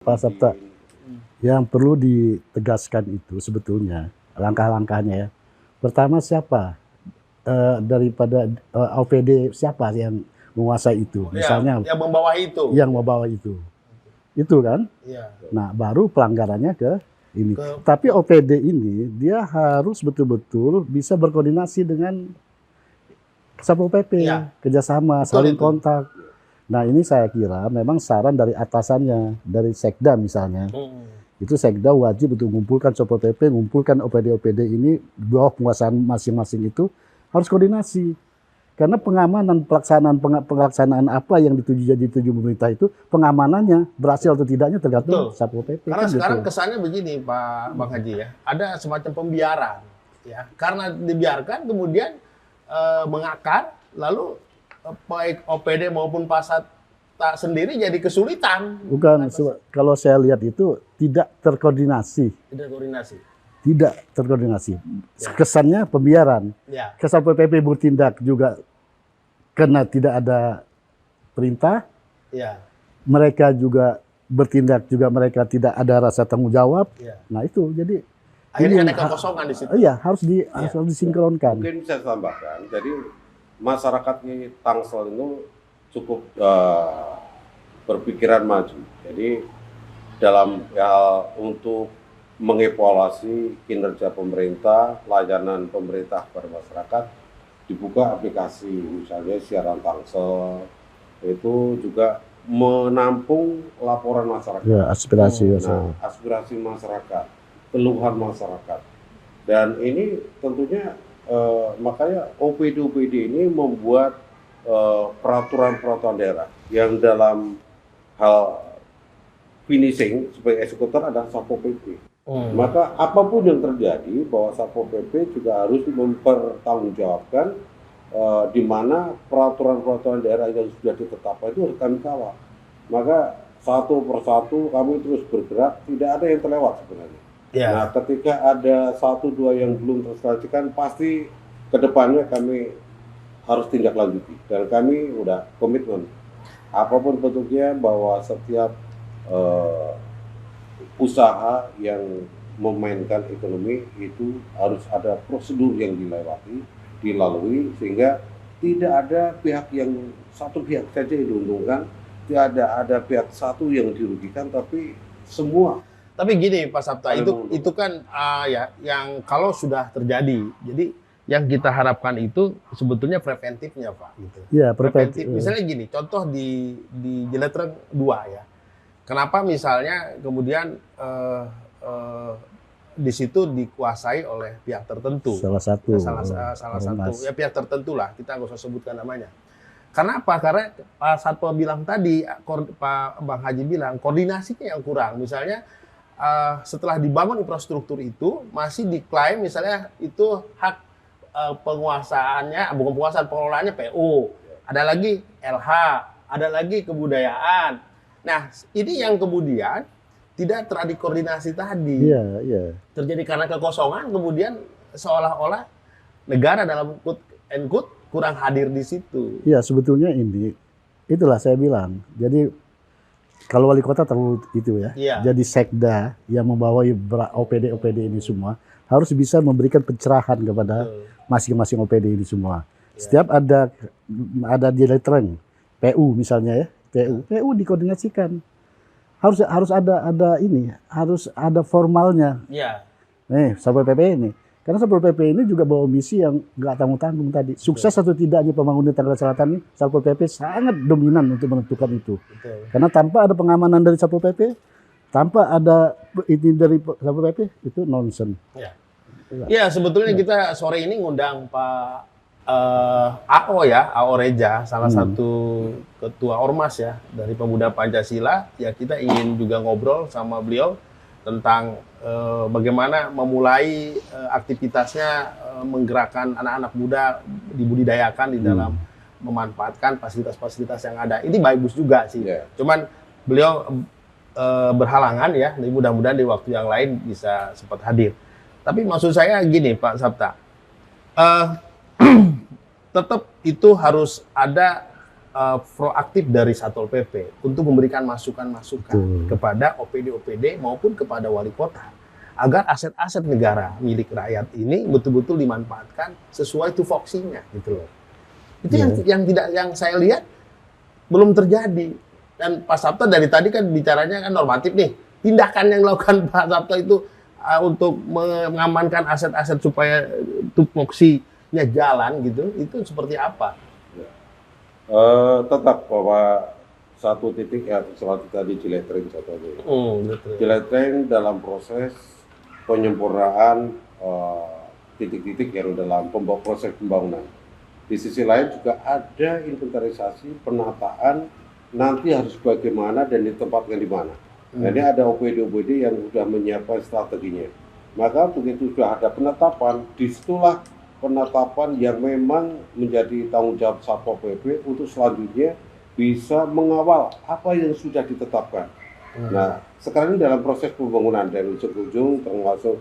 Pak Sabta, yang perlu ditegaskan itu sebetulnya langkah-langkahnya ya. Pertama siapa daripada OPD siapa yang menguasai itu? Misalnya yang membawahi itu. Yang membawa itu kan? Ya. Nah baru pelanggarannya ke ini. Tapi OPD ini dia harus betul-betul bisa berkoordinasi dengan Satpol PP, Ya. kerjasama, saling kontak. Nah ini saya kira memang saran dari atasannya, dari Sekda misalnya. Itu Sekda wajib untuk mengumpulkan Satpol PP, mengumpulkan OPD-OPD ini, bawah penguasaan masing-masing itu harus koordinasi. Karena pengamanan, pelaksanaan apa yang dituju pemerintah itu, pengamanannya berhasil atau tidaknya tergantung Satpol PP. Karena kan sekarang gitu. Kesannya begini Pak Bang Haji ya, ada semacam pembiaran. Ya. Karena dibiarkan kemudian mengakar, lalu baik OPD maupun Pasat sendiri jadi kesulitan. Bukan, kalau saya lihat itu tidak terkoordinasi. Tidak terkoordinasi. Ya. Kesannya pembiaran. Ya. Satpol PP bertindak juga karena tidak ada perintah. Ya. Mereka juga bertindak juga mereka tidak ada rasa tanggung jawab. Ya. Nah itu jadi akhirnya ada kekosongan di situ. Iya, harus disinkronkan. Mungkin bisa tambahkan. Jadi masyarakatnya Tangsel itu cukup berpikiran maju. Jadi dalam hal untuk mengevaluasi kinerja pemerintah, layanan pemerintah kepada masyarakat, dibuka aplikasi misalnya siaran Tangsel, itu juga menampung laporan masyarakat. Ya, aspirasi. Aspirasi masyarakat, keluhan masyarakat. Dan ini tentunya makanya OPD ini membuat peraturan-peraturan daerah yang dalam hal finishing sebagai eksekutor adalah Satpol PP. Maka apapun yang terjadi bahwa Satpol PP juga harus mempertanggungjawabkan di mana peraturan-peraturan daerah yang sudah ditetapkan itu harus kami kawal. Maka satu persatu kami terus bergerak, tidak ada yang terlewat sebenarnya. Yeah. Nah, ketika ada 1-2 yang belum terselesaikan, pasti kedepannya kami harus tindak lanjuti. Dan kami udah komitmen, apapun bentuknya bahwa setiap usaha yang memainkan ekonomi itu harus ada prosedur yang dilalui, sehingga tidak ada satu pihak saja yang diuntungkan, tidak ada pihak satu yang dirugikan, tapi semua. Tapi gini Pak Sabta, itu kan yang kalau sudah terjadi, jadi yang kita harapkan itu sebetulnya preventifnya Pak. Gitu. Ya, preventif. Misalnya gini, contoh di Jeletreng 2 ya. Kenapa misalnya kemudian di situ dikuasai oleh pihak tertentu? Salah satu ya pihak tertentu lah, kita nggak usah sebutkan namanya. Karena apa? Karena Pak Satpol bilang tadi, Pak Bang Haji bilang koordinasinya yang kurang. Misalnya setelah dibangun infrastruktur itu masih diklaim misalnya itu hak penguasaannya, bukan penguasaan, pengelolaannya PU, ada lagi LH, ada lagi kebudayaan. Nah ini yang kemudian tidak terkoordinasi tadi. Iya. Terjadi karena kekosongan, kemudian seolah-olah negara dalam quote and quote kurang hadir di situ. Iya, sebetulnya itulah saya bilang. Jadi kalau wali kota terlalu itu ya. Jadi Sekda yang membawa OPD ini semua harus bisa memberikan pencerahan kepada masing-masing OPD ini semua. Setiap ada di Jeletreng, PU misalnya ya, PU dikoordinasikan. Harus harus ada formalnya. Nih, Satpol PP ini. Karena Satpol PP ini juga bawa misi yang nggak tanggung-tanggung tadi. Sukses atau tidaknya pembangunan Tangerang Selatan ini, Satpol PP sangat dominan untuk menentukan itu. Karena tanpa ada pengamanan dari Satpol PP, tanpa ada ini dari Satpol PP, itu nonsen. Ya, sebetulnya kita sore ini ngundang Pak AO Reja, salah satu ketua Ormas ya dari Pemuda Pancasila. Ya, kita ingin juga ngobrol sama beliau tentang bagaimana memulai aktivitasnya menggerakkan anak-anak muda dibudidayakan di dalam memanfaatkan fasilitas-fasilitas yang ada. Ini bagus juga sih. Cuman beliau berhalangan ya, jadi mudah-mudahan di waktu yang lain bisa sempat hadir. Tapi maksud saya gini Pak Sabta, tetap itu harus ada proaktif dari Satpol PP untuk memberikan masukan-masukan kepada OPD-OPD maupun kepada wali kota agar aset-aset negara milik rakyat ini betul-betul dimanfaatkan sesuai tupoksinya gitu loh. Itu yang saya lihat belum terjadi. Dan Pak Sabta dari tadi kan bicaranya kan normatif nih. Tindakan yang dilakukan Pak Sabta itu untuk mengamankan aset-aset supaya tupoksinya jalan gitu, itu seperti apa? Tetap bahwa satu titik ya seperti tadi Ciletreng contohnya. Ciletreng dalam proses penyempurnaan titik-titik yang dalam proses pembangunan. Di sisi lain juga ada inventarisasi penataan nanti harus bagaimana dan ditempatkan di mana. Jadi ada OPD-OPD yang sudah menyiapkan strateginya. Maka begitu sudah ada penetapan, disitulah penetapan yang memang menjadi tanggung jawab Satpol PP untuk selanjutnya bisa mengawal apa yang sudah ditetapkan. Nah, sekarang ini dalam proses pembangunan dari ujung ke ujung termasuk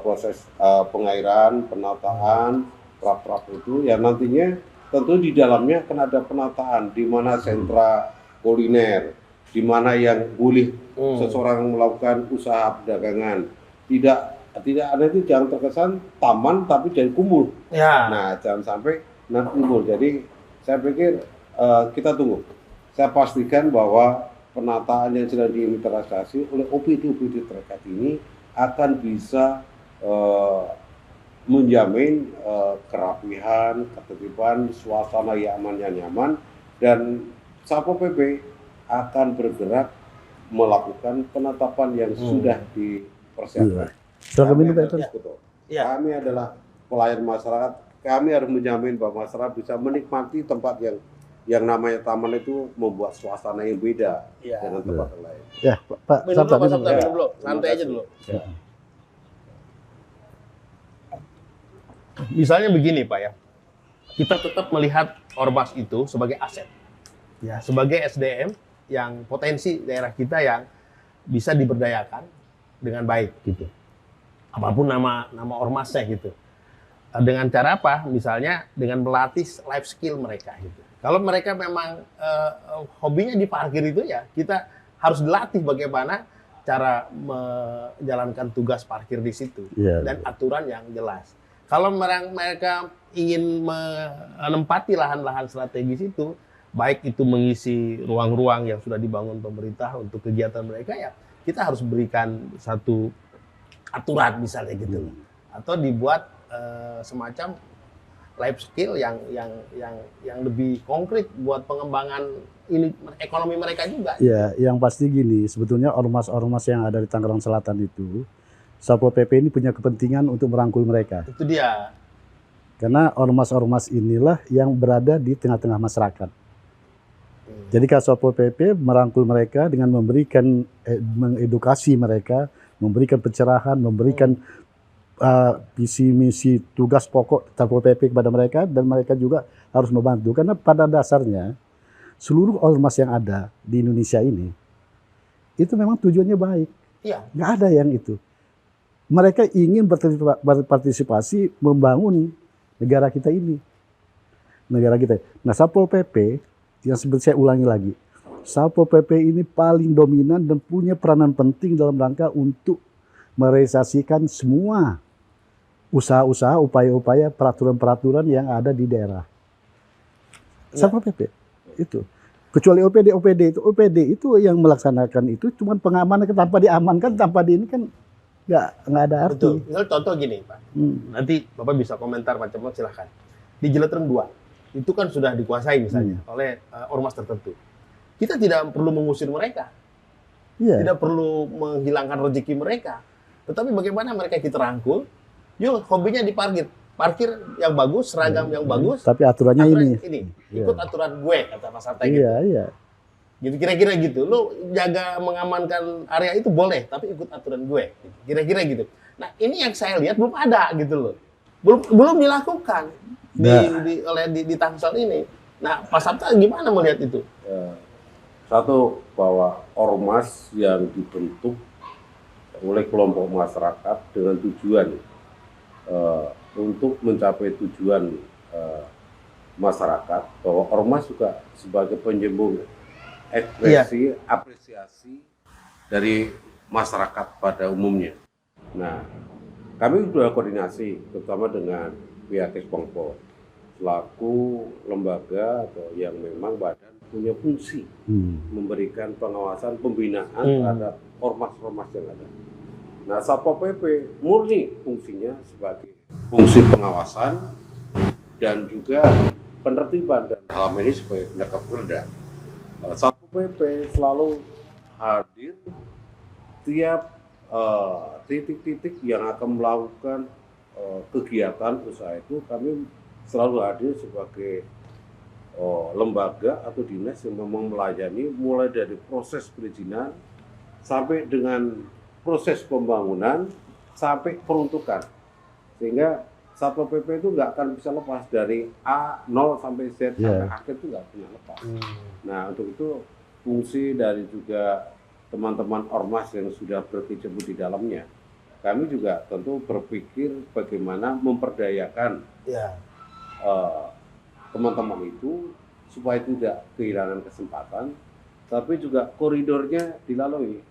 proses pengairan, penataan, trap-trap itu yang nantinya tentu di dalamnya akan ada penataan di mana sentra kuliner, di mana yang boleh seseorang melakukan usaha perdagangan. Tidak ada itu jangan terkesan taman tapi jadi kumuh. Ya. Nah, jangan sampai nanti timbul. Jadi saya pikir kita tunggu. Saya pastikan bahwa penataan yang sedang diinventarisasi oleh OPD-OPD terkait ini akan bisa menjamin kerapihan, ketertiban, suasana yang aman yang nyaman, dan Satpol PP akan bergerak melakukan penetapan yang sudah dipersiapkan. Kami adalah pelayan masyarakat, kami harus menjamin bahwa masyarakat bisa menikmati tempat yang namanya taman itu membuat suasana yang beda dengan tempat yang lain. Ya, Pak Sabta, minum dulu, santai aja dulu. Ya. Misalnya begini Pak ya, kita tetap melihat Ormas itu sebagai aset, ya sebagai SDM yang potensi daerah kita yang bisa diberdayakan dengan baik gitu. Apapun nama ormasnya gitu. Dengan cara apa? Misalnya dengan melatih life skill mereka gitu. Kalau mereka memang hobinya di parkir itu ya kita harus dilatih bagaimana cara menjalankan tugas parkir di situ dan aturan yang jelas. Kalau mereka ingin menempati lahan-lahan strategis itu, baik itu mengisi ruang-ruang yang sudah dibangun pemerintah untuk kegiatan mereka, ya kita harus berikan satu aturan misalnya gitu, atau dibuat semacam life skill yang lebih konkret buat pengembangan ini ekonomi mereka juga. Ya, yang pasti gini, sebetulnya ormas-ormas yang ada di Tangerang Selatan itu, Satpol PP ini punya kepentingan untuk merangkul mereka. Itu dia. Karena ormas-ormas inilah yang berada di tengah-tengah masyarakat. Jadi kalau Satpol PP merangkul mereka dengan memberikan mengedukasi mereka, memberikan pencerahan, memberikan visi misi tugas pokok Satpol PP kepada mereka, dan mereka juga harus membantu. Karena pada dasarnya seluruh ormas yang ada di Indonesia ini itu memang tujuannya baik. Iya. Nggak ada yang itu. Mereka ingin berpartisipasi membangun negara kita ini. Negara kita. Nah, Satpol PP, yang seperti saya ulangi lagi, Satpol PP ini paling dominan dan punya peranan penting dalam rangka untuk merealisasikan semua usaha-usaha, upaya-upaya, peraturan-peraturan yang ada di daerah. Satpol PP itu. Kecuali OPD itu yang melaksanakan itu cuma pengamanan, tanpa diamankan, tanpa di ini kan nggak ada arti. Betul. Misal contoh gini Pak, nanti Bapak bisa komentar macam-macam, silahkan. Di Ciletreng 2, itu kan sudah dikuasai misalnya oleh ormas tertentu. Kita tidak perlu mengusir mereka, tidak perlu menghilangkan rezeki mereka. Tetapi bagaimana mereka kita rangkul, yuk hobinya di parkir yang bagus, seragam yang bagus. Tapi aturannya ini. Ikut aturan gue, kata Mas Sarta gitu. Iya. Gitu, kira-kira gitu. Lu jaga mengamankan area itu boleh, tapi ikut aturan gue. Kira-kira gitu. Nah, ini yang saya lihat belum ada gitu loh. Belum dilakukan di Tangsel ini. Nah, Pak Sabta gimana melihat itu? Satu, bahwa ormas yang dibentuk oleh kelompok masyarakat dengan tujuan untuk mencapai tujuan masyarakat bahwa ormas juga sebagai penyembung ekspresi apresiasi dari masyarakat pada umumnya. Nah, kami sudah koordinasi terutama dengan pihak Ekspor selaku lembaga atau yang memang badan punya fungsi memberikan pengawasan pembinaan terhadap ormas-ormas yang ada. Nah, Satpol PP murni fungsinya sebagai fungsi pengawasan dan juga penertiban, dan dalam ini sebagai penegak perda. Satpol PP selalu hadir tiap titik-titik yang akan melakukan kegiatan usaha itu. Kami selalu hadir sebagai lembaga atau dinas yang memang melayani mulai dari proses perizinan sampai dengan proses pembangunan sampai peruntukan, sehingga Satpol PP itu nggak akan bisa lepas dari A 0 sampai Z sampai akhir itu nggak punya lepas. Nah, untuk itu fungsi dari juga teman-teman ormas yang sudah berkecimpung di dalamnya, kami juga tentu berpikir bagaimana memperdayakan teman-teman itu supaya tidak kehilangan kesempatan, tapi juga koridornya dilalui.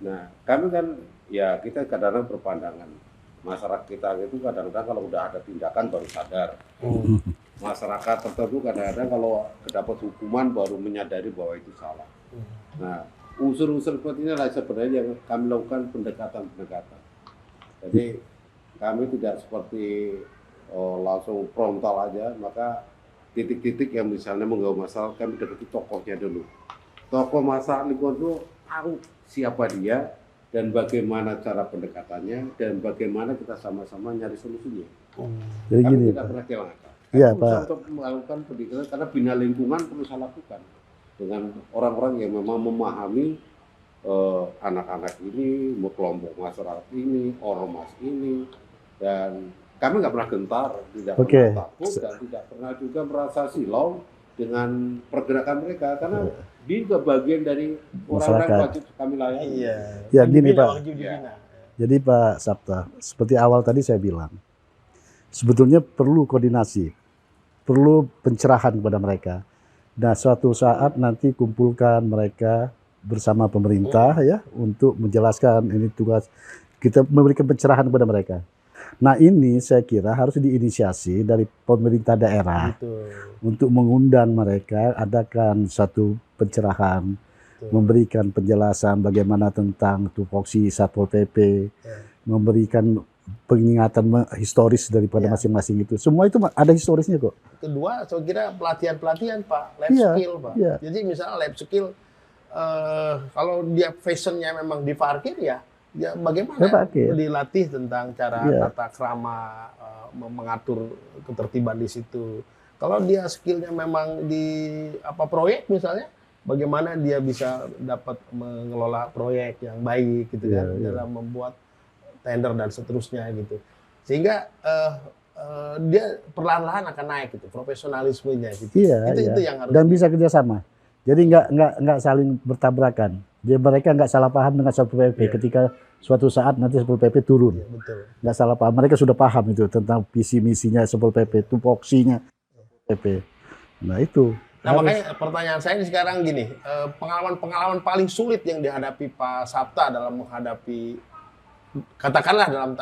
Nah, kami kan ya kita kadang-kadang berpandangan masyarakat kita itu kadang-kadang kalau udah ada tindakan baru sadar. Masyarakat tertentu kadang-kadang kalau dapat hukuman baru menyadari bahwa itu salah. Nah, unsur-unsur seperti ini sebenarnya yang kami lakukan pendekatan-pendekatan. Jadi kami tidak seperti langsung frontal aja, maka titik-titik yang misalnya menggawa masalah kami dekati tokohnya dulu. Tokoh masalah lingkungan itu tahu siapa dia dan bagaimana cara pendekatannya dan bagaimana kita sama-sama nyari solusinya. Jadi kami gini, tidak pernah kehilangan. Iya, Kami Pak. untuk melakukan pendidikan karena bina lingkungan perlu saya lakukan dengan orang-orang yang memang memahami anak-anak ini, kelompok masyarakat ini, ormas ini, dan kami nggak pernah gentar, tidak pernah takut, dan tidak pernah juga merasa silau dengan pergerakan mereka, karena dia juga bagian dari orang-orang yang wajib kami layani. Ya gini Pak, jadi Pak Sabta, seperti awal tadi saya bilang, sebetulnya perlu koordinasi, perlu pencerahan kepada mereka. Nah, suatu saat nanti kumpulkan mereka bersama pemerintah ya untuk menjelaskan ini tugas kita, memberikan pencerahan kepada mereka. Nah, ini saya kira harus diinisiasi dari pemerintah daerah untuk mengundang mereka, adakan satu pencerahan, memberikan penjelasan bagaimana tentang tupoksi Satpol PP, memberikan pengingatan historis daripada masing-masing itu. Semua itu ada historisnya kok. Kedua, saya kira pelatihan-pelatihan Pak, lab skill Pak. Jadi misalnya lab skill, kalau dia fashionnya memang di parkir ya bagaimana dilatih tentang cara tata krama, mengatur ketertiban di situ. Kalau dia skillnya memang di proyek misalnya, bagaimana dia bisa dapat mengelola proyek yang baik gitu kan, dalam membuat tender dan seterusnya gitu. Sehingga dia perlahan-lahan akan naik gitu profesionalismenya gitu. Itu yang harus dan bisa kerjasama. Jadi nggak saling bertabrakan. Jadi mereka nggak salah paham dengan Satpol PP ketika suatu saat nanti Satpol PP turun. Nggak salah paham. Mereka sudah paham itu tentang visi misinya Satpol PP, tupoksinya PP. Nah itu. Nah makanya pertanyaan saya ini sekarang gini, pengalaman paling sulit yang dihadapi Pak Sabta dalam menghadapi, katakanlah dalam